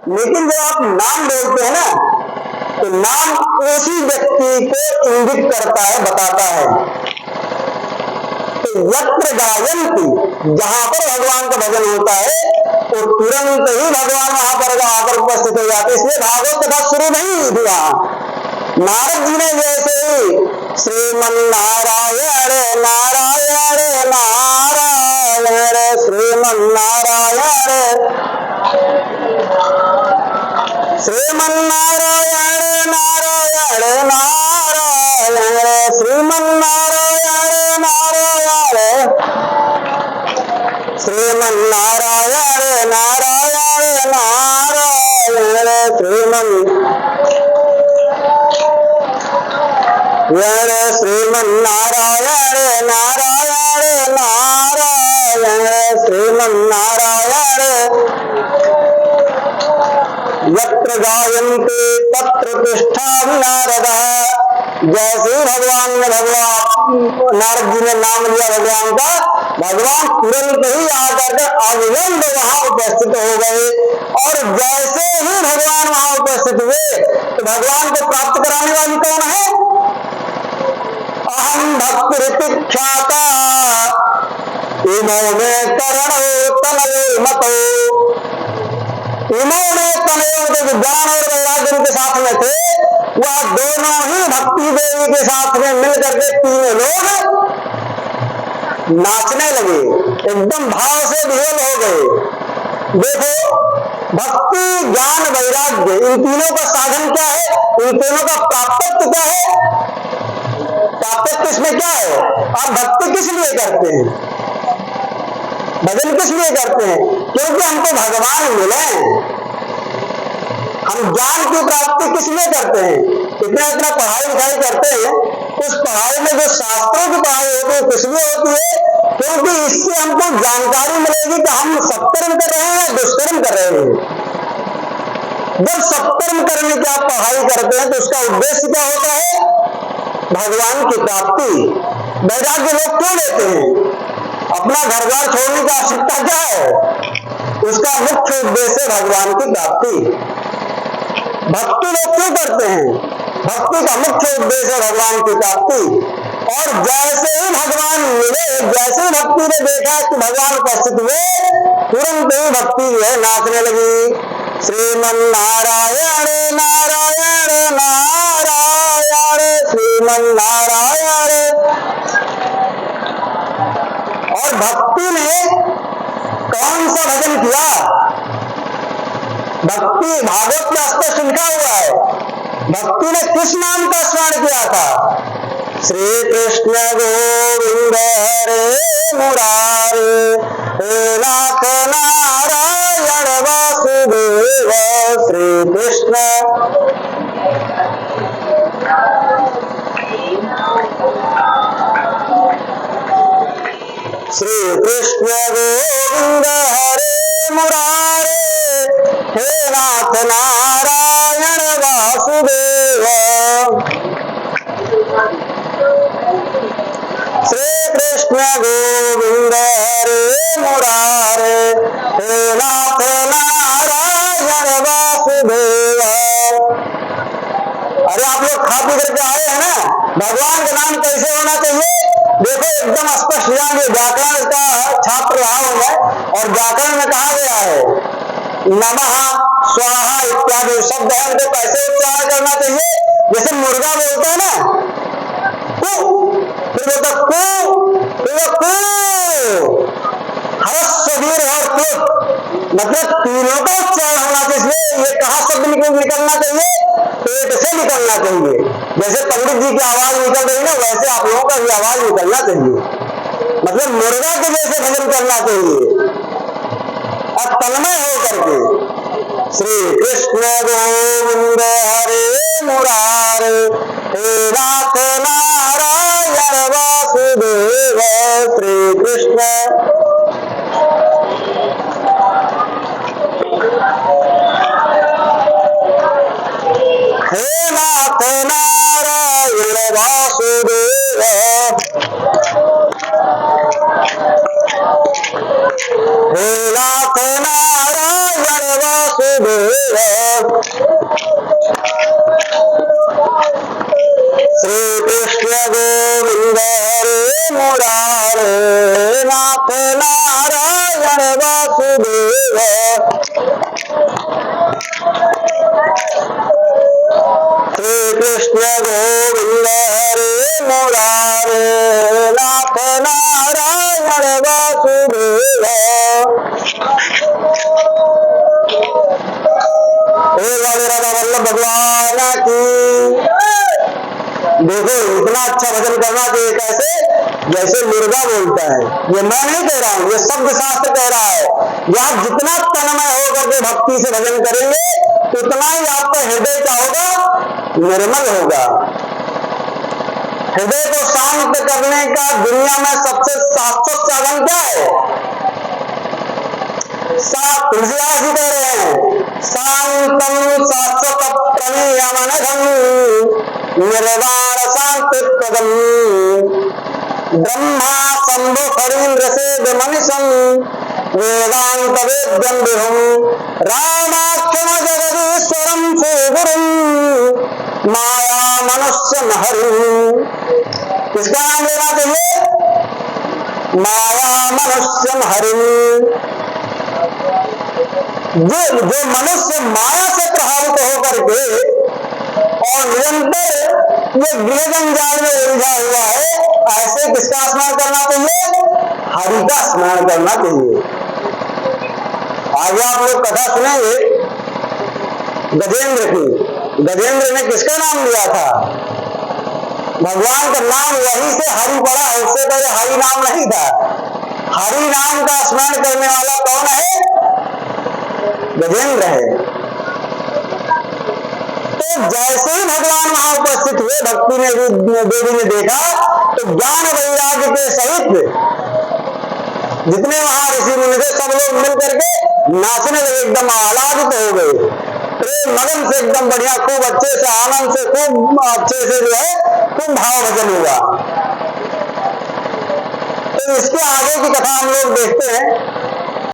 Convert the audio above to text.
लेकिन जब आप नाम बोलते हैं ना, तो नाम उसी व्यक्ति को इंगित करता है, बताता है। तो यत्र गायन्ति, जहां पर भगवान का भजन होता है तो तुरंत ही भगवान वहां पर आकर उपस्थित हो जाते। इसलिए भागवत कथा शुरू नहीं हुई थी वहां। नारद जी ने जैसे ही श्रीमन नारायण नारायण नारायण श्रीमन नारायण श्रीमन नारायण नारायण नारायण श्रीमन नारायण नारायण श्रीमन नारायण नारायण नारायण श्रीमन श्रीमन नारायण नारायण नारायण श्रीमन नारायण यत्र गायन्ते तत्र तिष्ठामि नारदः। जैसे ही भगवान ने नारद जी ने नाम लिया भगवान का, भगवान तुरंत ही आकर के अविलंब वहां उपस्थित हो गए। और जैसे ही भगवान वहां उपस्थित हुए तो भगवान को प्राप्त कराने वाली कौन है? अहम भक्तिरितिख्याता इमो में करणो तनयो मतो। इमो में तनयो, जो ज्ञान और वैराग्य के साथ में थे, वह दोनों ही भक्ति देवी के साथ में मिलकर के तीनों लोग नाचने लगे, एकदम भाव से विह्वल हो गए। देखो, भक्ति ज्ञान वैराग्य, इन तीनों का साधन क्या है? इन तीनों का प्राप्तत्व क्या है? प्राप्तत्व इसमें क्या है? आप भक्ति किस लिए करते हैं? भजन किस लिए करते हैं? क्योंकि हमको भगवान मिले। हम ज्ञान की प्राप्ति किस लिए करते हैं? इतना इतना पढ़ाई लिखाई करते हैं, उस पढ़ाई में जो शास्त्रों की पढ़ाई होती है किस लिए होती है? क्योंकि इससे हमको जानकारी मिलेगी कि हम सत्कर्म कर रहे हैं या दुष्कर्म कर रहे हैं। जब सत्कर्म करने की आप पढ़ाई करते हैं तो उसका उद्देश्य क्या होता है? भगवान की प्राप्ति। वैराग्य लोग क्यों लेते हैं? अपना घर द्वार छोड़ने की आवश्यकता क्या है? उसका मुख्य उद्देश्य भगवान की प्राप्ति। भक्ति लोग क्यों करते हैं? भक्ति का मुख्य उद्देश्य भगवान की प्राप्ति। और जैसे ही भगवान मिले, जैसे ही भक्ति ने देखा कि भगवान उपस्थित हुए, तुरंत ही भक्ति जो है नाचने लगी। श्रीमन नारायण नारायण नारायण श्रीमन नारायण। और भक्ति ने कौन सा भजन किया? भक्ति भागवत में स्पष्ट लिखा हुआ है, भक्ति ने किस नाम का स्मरण किया था? श्री कृष्ण गोविंद हरे मुरारे हे नाथ नारायण वासुदेव। श्री कृष्ण श्री कृष्ण गोविंद हरे मुरारे हे नाथ नारायण वासुदेव। श्री कृष्ण गोविंद हरे मुरारे हे नाथ नारायण वासुदेव। अरे आप लोग खा पी करके आए हैं ना, भगवान का नाम कैसे होना चाहिए? देखो, एकदम स्पष्ट जाएंगे। व्याकरण का छात्र रहा हूं मैं, और व्याकरण में कहा गया है नमः स्वाहा इत्यादि शब्द है, उनको कैसे उच्चारण करना चाहिए? जैसे मुर्गा बोलते हैं ना, कु, फिर बोलता कु, फिर कु, हर्षवीर और कुत, मतलब तीनों का उच्चारण होना चाहिए। इसलिए ये कहा शब्द निकलना चाहिए? पेट से निकलना चाहिए। जैसे पंडित जी की आवाज निकल रही ना, वैसे आप लोगों का भी आवाज निकलना चाहिए। मतलब मुर्गा के जैसे भजन करना चाहिए और तन्मय हो करके। श्री कृष्ण गोविंद हरे मुरारे हे नाथ नारायण वासुदेव। श्री कृष्ण हे नाथ नारायण वासुदेव। हे नाथ नारायण वासुदेव। श्री कृष्ण गोविंद हरे मुरारे नाथ नारायण वासुदेव। श्री कृष्ण गोविंद हरे मुरारे नाथ नारायण वासुदेव। राधा वल्लभ भगवान की। देखो इतना अच्छा भजन करना चाहिए, कैसे? जैसे मुर्गा बोलता है। ये मैं नहीं कह रहा हूं, ये शब्द शास्त्र कह रहा है कि आप जितना तन्मय होकर के भक्ति से भजन करेंगे उतना ही आपका हृदय क्या होगा? निर्मल होगा। हृदय को शांत करने का दुनिया में सबसे शाश्वत साधन क्या है? तुलसीदास जी कह रहे हैं, शांतम शाश्वत प्रणीयमनघम निर्वाण शांति प्रदम ब्रह्मा शंभु फणीन्द्र से मनिषम वेदांत वेद्यम विभुम रामाख्यम जगदीश्वरम सुगुरुम माया मनुष्य हरिम। किसका नाम लेना चाहिए? माया मनुष्य हरिम। जो मनुष्य माया से प्रभावित होकर के और निरंतर ये गृह जंजाल में उलझा हुआ है, ऐसे किसका स्मरण करना चाहिए? हरि का स्मरण करना चाहिए। आगे आप लोग कथा सुनेंगे गजेंद्र की। गजेंद्र ने किसका नाम लिया था? भगवान का नाम वहीं से हरि पड़ा, उससे पहले हरि नाम नहीं था। हरि नाम का स्मरण करने वाला कौन है? गजेंद्र है। तो जैसे ही भगवान वहां उपस्थित हुए, भक्ति ने देवी ने देखा तो ज्ञान वैराग्य के सहित जितने वहां ऋषि मुनि थे सब लोग मिल करके नाचने लगे, एकदम आह्लादित हो गए, प्रेम मगन से एकदम बढ़िया, खूब अच्छे से आनंद से, खूब अच्छे से जो है खूब भाव भजन हुआ। तो इसके आगे की कथा हम लोग देखते हैं।